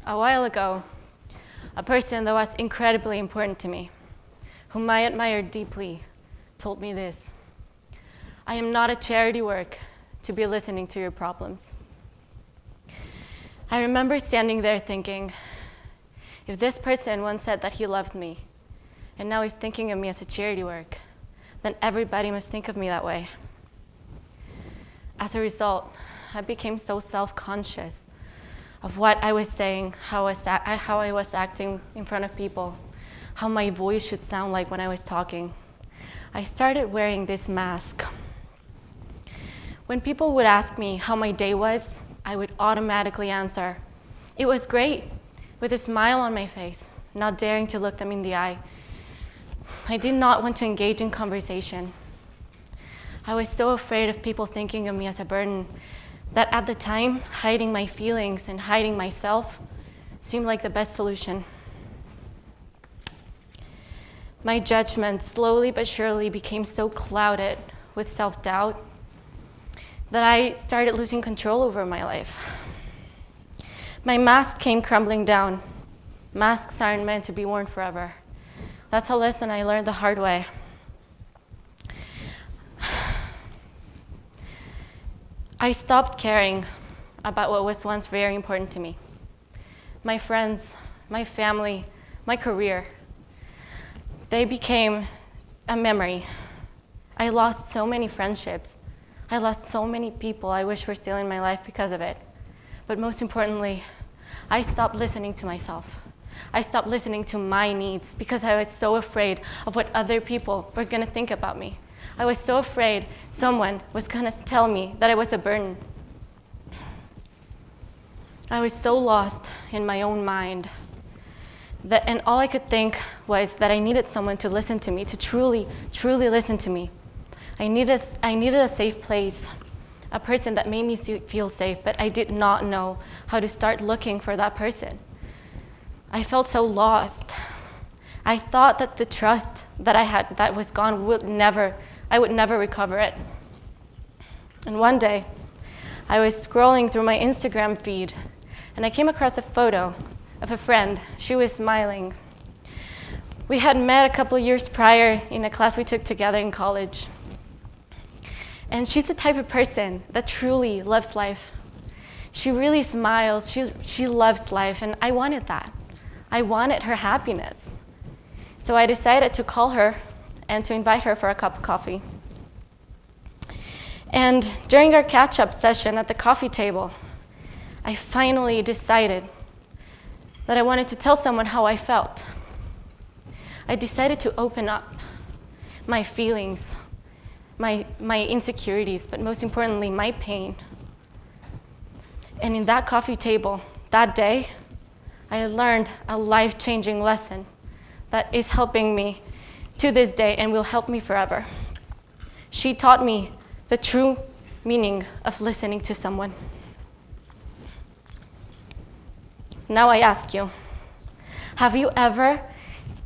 A while ago, a person that was incredibly important to me, whom I admired deeply, told me this: I am not a charity work to be listening to your problems. I remember standing there thinking, if this person once said that he loved me, and now he's thinking of me as a charity work, then everybody must think of me that way. As a result, I became so self-conscious of what I was saying, how I was acting in front of people, how my voice should sound like when I was talking. I started wearing this mask. When people would ask me how my day was, I would automatically answer, "It was great," with a smile on my face, not daring to look them in the eye. I did not want to engage in conversation. I was so afraid of people thinking of me as a burden that at the time, hiding my feelings and hiding myself seemed like the best solution. My judgment slowly but surely became so clouded with self-doubt that I started losing control over my life. My mask came crumbling down. Masks aren't meant to be worn forever. That's a lesson I learned the hard way. I stopped caring about what was once very important to me. My friends, my family, my career. They became a memory. I lost so many friendships. I lost so many people I wish were still in my life because of it. But most importantly, I stopped listening to myself. I stopped listening to my needs because I was so afraid of what other people were going to think about me. I was so afraid someone was going to tell me that I was a burden. I was so lost in my own mind and all I could think was that I needed someone to listen to me, to truly, truly listen to me. I needed a safe place, a person that made me feel safe, but I did not know how to start looking for that person. I felt so lost. I thought that the trust that I had that was gone I would never recover it. And one day, I was scrolling through my Instagram feed, and I came across a photo of a friend. She was smiling. We had met a couple years prior in a class we took together in college. And she's the type of person that truly loves life. She really smiles. She loves life, and I wanted that. I wanted her happiness. So I decided to call her and to invite her for a cup of coffee. And during our catch-up session at the coffee table, I finally decided that I wanted to tell someone how I felt. I decided to open up my feelings, my insecurities, but most importantly, my pain. And in that coffee table, that day, I learned a life-changing lesson that is helping me to this day and will help me forever. She taught me the true meaning of listening to someone. Now I ask you, have you ever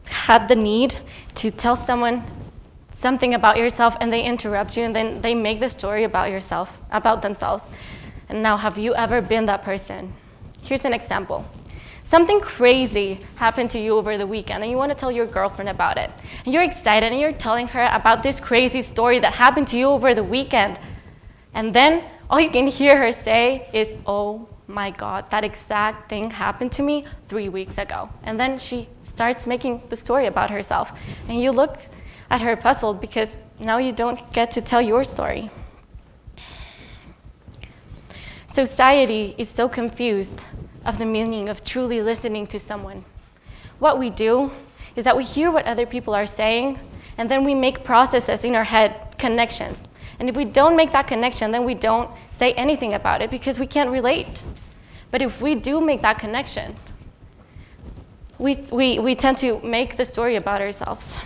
had the need to tell someone something about yourself and they interrupt you and then they make the story about themselves? And now, have you ever been that person? Here's an example. Something crazy happened to you over the weekend and you want to tell your girlfriend about it. And you're excited and you're telling her about this crazy story that happened to you over the weekend. And then all you can hear her say is, "Oh my God, that exact thing happened to me 3 weeks ago." And then she starts making the story about herself. And you look at her puzzled because now you don't get to tell your story. Society is so confused of the meaning of truly listening to someone. What we do is that we hear what other people are saying, and then we make processes in our head, connections. And if we don't make that connection, then we don't say anything about it because we can't relate. But if we do make that connection, we tend to make the story about ourselves.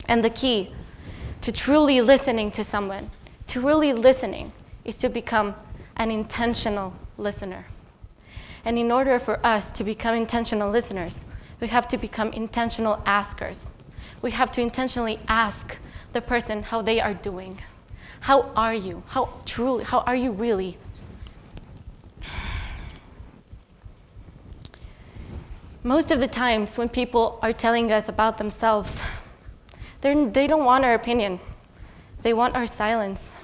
And the key to truly listening to someone, to really listening, is to become an intentional listener. And in order for us to become intentional listeners, we have to become intentional askers. We have to intentionally ask the person how they are doing. How are you? How are you really? Most of the times when people are telling us about themselves, they don't want our opinion. They want our silence.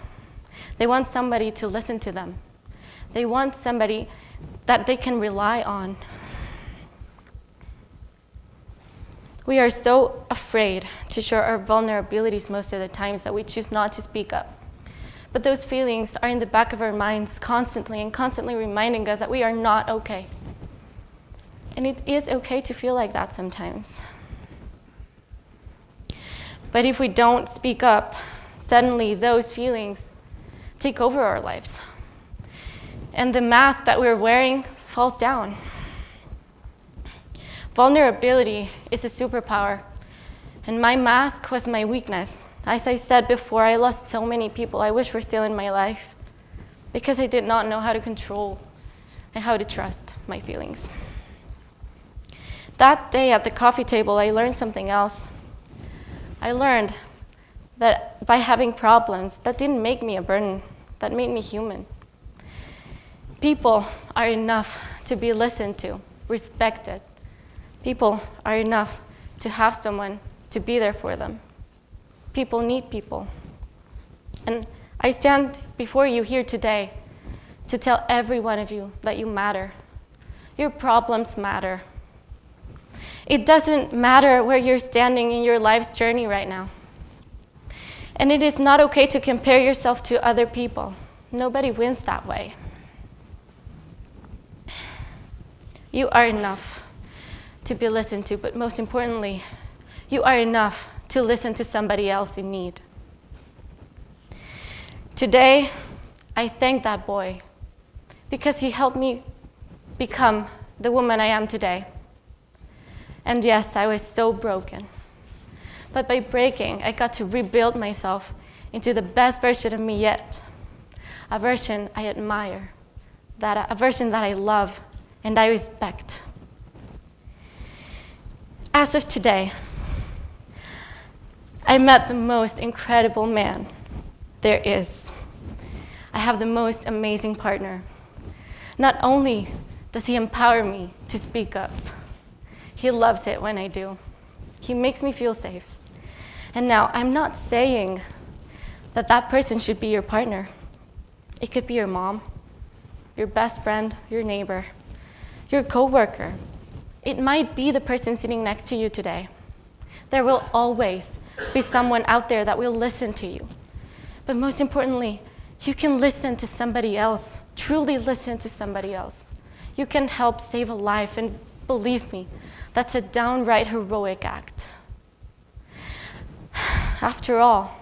They want somebody to listen to them. They want somebody that they can rely on. We are so afraid to share our vulnerabilities most of the times that we choose not to speak up. But those feelings are in the back of our minds constantly reminding us that we are not okay. And it is okay to feel like that sometimes. But if we don't speak up, suddenly those feelings take over our lives. And the mask that we're wearing falls down. Vulnerability is a superpower, and my mask was my weakness. As I said before, I lost so many people I wish were still in my life because I did not know how to control and how to trust my feelings. That day at the coffee table, I learned something else. I learned that by having problems, that didn't make me a burden, that made me human. People are enough to be listened to, respected. People are enough to have someone to be there for them. People need people. And I stand before you here today to tell every one of you that you matter. Your problems matter. It doesn't matter where you're standing in your life's journey right now. And it is not okay to compare yourself to other people. Nobody wins that way. You are enough to be listened to, but most importantly, you are enough to listen to somebody else in need. Today, I thank that boy because he helped me become the woman I am today. And yes, I was so broken. But by breaking, I got to rebuild myself into the best version of me yet. A version I admire, a version that I love and I respect. As of today, I met the most incredible man there is. I have the most amazing partner. Not only does he empower me to speak up, he loves it when I do. He makes me feel safe. And now, I'm not saying that that person should be your partner. It could be your mom, your best friend, your neighbor, your coworker. It might be the person sitting next to you today. There will always be someone out there that will listen to you. But most importantly, you can listen to somebody else, truly listen to somebody else. You can help save a life, and believe me, that's a downright heroic act. After all,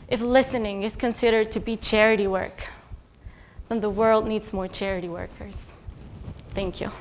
if listening is considered to be charity work, then the world needs more charity workers. Thank you.